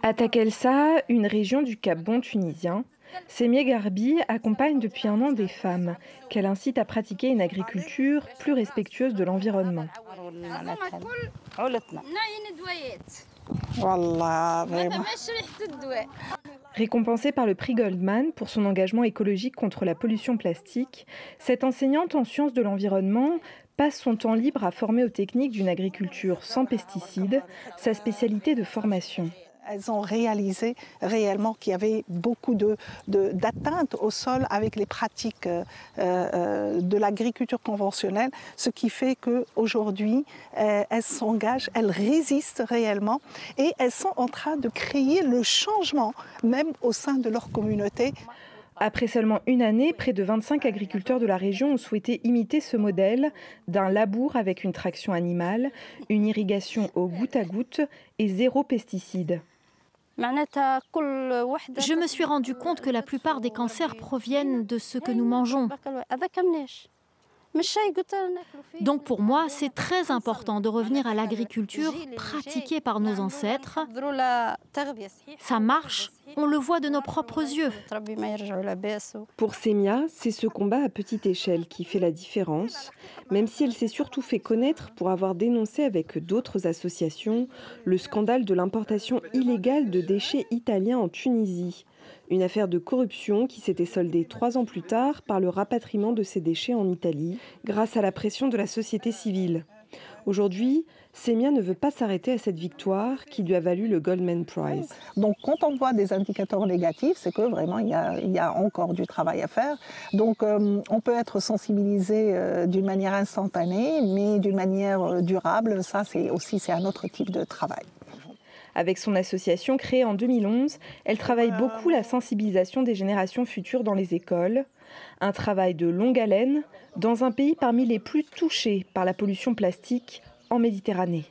À Takelsa, une région du Cap Bon tunisien, Semia Garbi accompagne depuis un an des femmes qu'elle incite à pratiquer une agriculture plus respectueuse de l'environnement. Récompensée par le prix Goldman pour son engagement écologique contre la pollution plastique, cette enseignante en sciences de l'environnement passe son temps libre à former aux techniques d'une agriculture sans pesticides, sa spécialité de formation. Elles ont réalisé réellement qu'il y avait beaucoup d'atteintes au sol avec les pratiques de l'agriculture conventionnelle, ce qui fait qu'aujourd'hui, elles s'engagent, elles résistent réellement et elles sont en train de créer le changement même au sein de leur communauté. Après seulement une année, près de 25 agriculteurs de la région ont souhaité imiter ce modèle d'un labour avec une traction animale, une irrigation au goutte à goutte et zéro pesticide. Je me suis rendu compte que la plupart des cancers proviennent de ce que nous mangeons. Donc pour moi, c'est très important de revenir à l'agriculture pratiquée par nos ancêtres. Ça marche, on le voit de nos propres yeux. Pour Semia, c'est ce combat à petite échelle qui fait la différence, même si elle s'est surtout fait connaître pour avoir dénoncé avec d'autres associations le scandale de l'importation illégale de déchets italiens en Tunisie. Une affaire de corruption qui s'était soldée 3 ans plus tard par le rapatriement de ces déchets en Italie, grâce à la pression de la société civile. Aujourd'hui, Semia ne veut pas s'arrêter à cette victoire qui lui a valu le Goldman Prize. Donc quand on voit des indicateurs négatifs, c'est que vraiment il y a encore du travail à faire. Donc on peut être sensibilisé d'une manière instantanée, mais d'une manière durable, ça c'est un autre type de travail. Avec son association créée en 2011, elle travaille beaucoup la sensibilisation des générations futures dans les écoles. Un travail de longue haleine dans un pays parmi les plus touchés par la pollution plastique en Méditerranée.